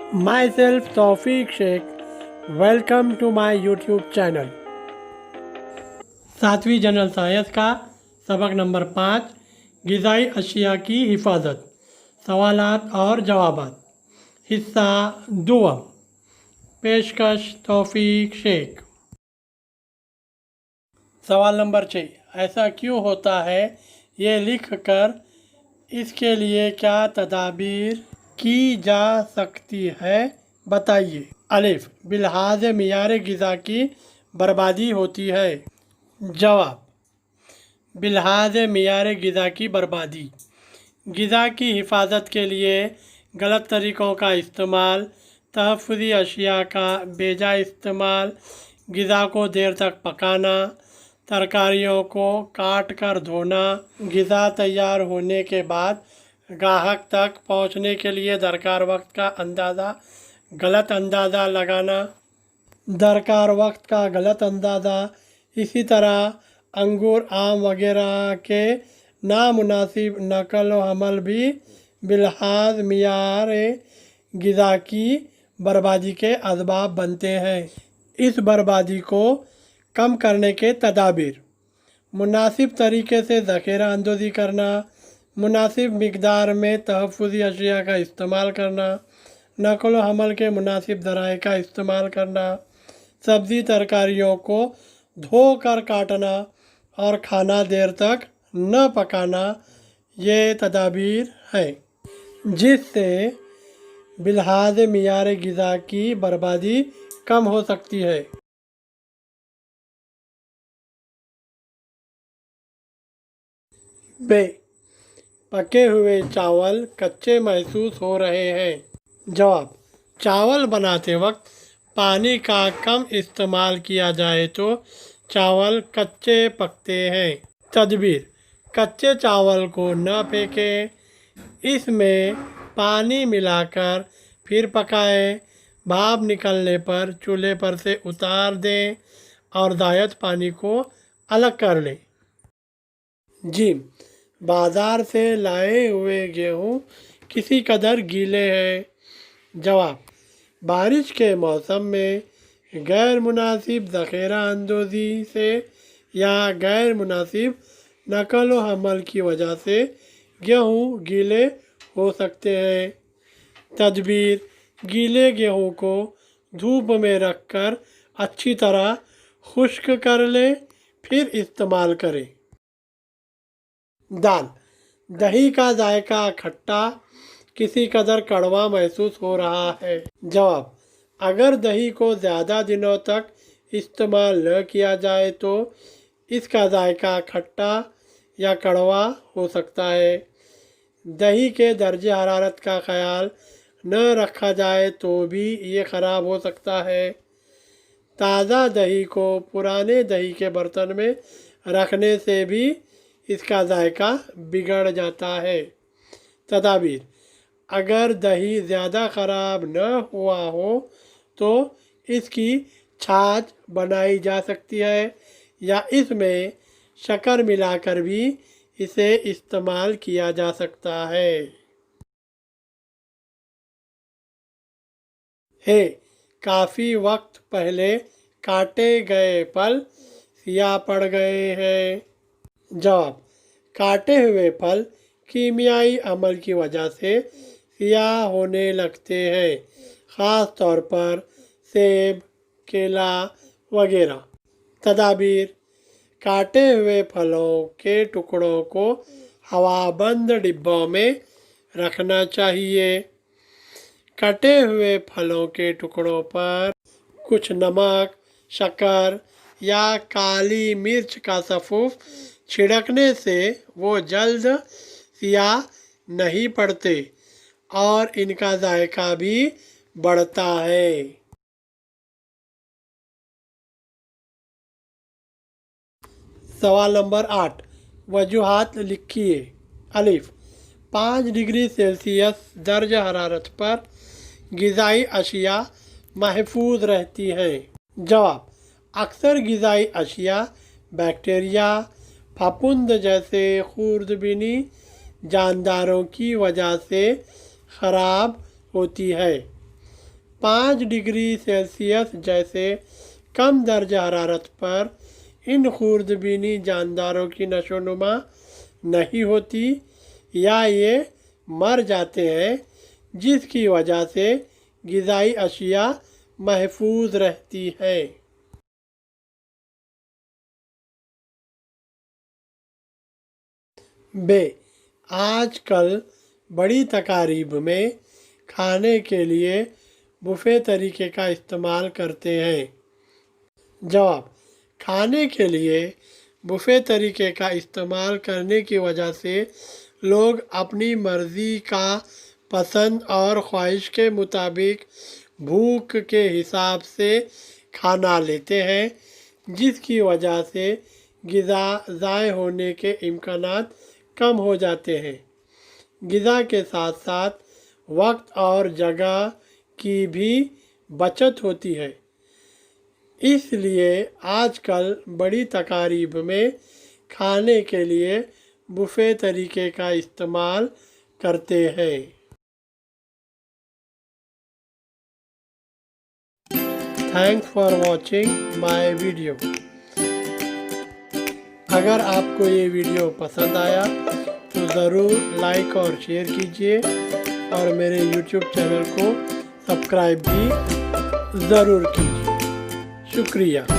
Myself Tawfiq Sheikh. Welcome to my YouTube channel. 7वीं general science का सबक number 5 ग़िज़ाई अशिया की हिफाजत, सवालात और जवाबात, हिस्सा दुआ। पेशकश तौफीक शेख। सवाल नंबर 6, ऐसा क्यों होता है ये लिख कर इसके लिए क्या तदाबीर की जा सकती है बताइए। अलिफ, बिलहाज मियार ग़िज़ा की बर्बादी होती है। जवाब, बिलहाज मियार ग़िज़ा की बर्बादी, ग़िज़ा की हिफाजत के लिए गलत तरीक़ों का इस्तेमाल, तहफ़्फ़ुज़ी अशिया का बेजा इस्तेमाल, ग़िज़ा को देर तक पकाना, तरकारियों को काट कर धोना, ग़िज़ा तैयार होने के बाद ग्राहक तक पहुंचने के लिए दरकार वक्त का गलत अंदाज़ा लगाना, दरकार वक्त का गलत अंदाज़ा, इसी तरह अंगूर, आम वगैरह के नामुनासिब नकल व हमल भी बिलहाज मियार ग़िज़ा की बर्बादी के असबाब बनते हैं। इस बर्बादी को कम करने के तदाबीर: मुनासिब तरीके से ज़ख़ीरा अंदोज़ी करना, मुनासिब मिक़दार में तहफ़्फ़ुज़ी अशिया का इस्तेमाल करना, नक़ल व हमल के मुनासिब ज़राए का इस्तेमाल करना, सब्ज़ी तरकारियों को धो कर काटना और खाना देर तक न पकाना, ये तदाबीर हैं जिससे बिलहाज मियार ग़िज़ा की बर्बादी कम हो सकती है। बे, पके हुए चावल कच्चे महसूस हो रहे हैं। जवाब, चावल बनाते वक्त पानी का कम इस्तेमाल किया जाए तो चावल कच्चे पकते हैं। तदबीर: कच्चे चावल को न फेंकें, इसमें पानी मिलाकर फिर पकाएं, भाप निकलने पर चूल्हे पर से उतार दें और ज़ायद पानी को अलग कर लें। जीम, बाज़ार से लाए हुए गेहूँ किसी कदर गीले हैं। जवाब, बारिश के मौसम में गैर मुनासिब ज़ख़ीरा अंदोज़ी से या गैर मुनासिब नक़ल व हमल की वजह से गेहूँ गीले हो सकते हैं। तदबीर: गीले गेहूँ को धूप में रख कर अच्छी तरह खुश्क कर लें, फिर इस्तेमाल करें। दाल, दही का जायका खट्टा, किसी कदर कड़वा महसूस हो रहा है। जवाब, अगर दही को ज़्यादा दिनों तक इस्तेमाल न किया जाए तो इसका जायका खट्टा या कड़वा हो सकता है। दही के दर्जे हरारत का ख्याल न रखा जाए तो भी ये ख़राब हो सकता है। ताज़ा दही को पुराने दही के बर्तन में रखने से भी इसका जायका बिगड़ जाता है। तदाबीर: अगर दही ज़्यादा ख़राब न हुआ हो तो इसकी छाछ बनाई जा सकती है या इसमें शक्कर मिलाकर भी इसे इस्तेमाल किया जा सकता है। काफ़ी वक्त पहले काटे गए फल सियाह पड़ गए हैं। जवाब, काटे हुए फल कीमियाई अमल की वजह से सियाह होने लगते हैं, ख़ास तौर पर सेब, केला वगैरह। तदाबीर: काटे हुए फलों के टुकड़ों को हवाबंद डिब्बों में रखना चाहिए। कटे हुए फलों के टुकड़ों पर कुछ नमक, शक्कर या काली मिर्च का सफ़ूफ छिड़कने से वो जल्द सियाह नहीं पड़ते और इनका जायका भी बढ़ता है। सवाल नंबर 8, वजूहात लिखिए। अलिफ, 5 डिग्री सेल्सियस दर्ज हरारत पर ग़िज़ाई अशिया महफूज रहती हैं। जवाब, अक्सर ग़िज़ाई अशिया बैक्टीरिया, फफूंद जैसे खूर्दबीनी जानदारों की वजह से ख़राब होती है। 5 डिग्री सेल्सियस जैसे कम दर्जा हरारत पर इन खुर्दबीनी जानदारों की नशोनुमा नहीं होती या ये मर जाते हैं, जिसकी वजह से ग़िज़ाई अशिया महफूज रहती है। बे आजकल बड़ी तकारीब में खाने के लिए बुफ़े तरीके का इस्तेमाल करते हैं। जवाब: खाने के लिए बुफ़े तरीके का इस्तेमाल करने की वजह से लोग अपनी मर्ज़ी का पसंद और ख्वाहिश के मुताबिक भूख के हिसाब से खाना लेते हैं, जिसकी वजह से ग़िज़ा ज़ाय होने के इम्कानात कम हो जाते हैं। ग़िज़ा के साथ साथ वक्त और जगह की भी बचत होती है। इसलिए आजकल बड़ी तकारीब में खाने के लिए बुफ़े तरीके का इस्तेमाल करते हैं। Thanks for watching my video. अगर आपको ये वीडियो पसंद आया तो ज़रूर लाइक और शेयर कीजिए और मेरे YouTube चैनल को सब्सक्राइब भी ज़रूर कीजिए। शुक्रिया।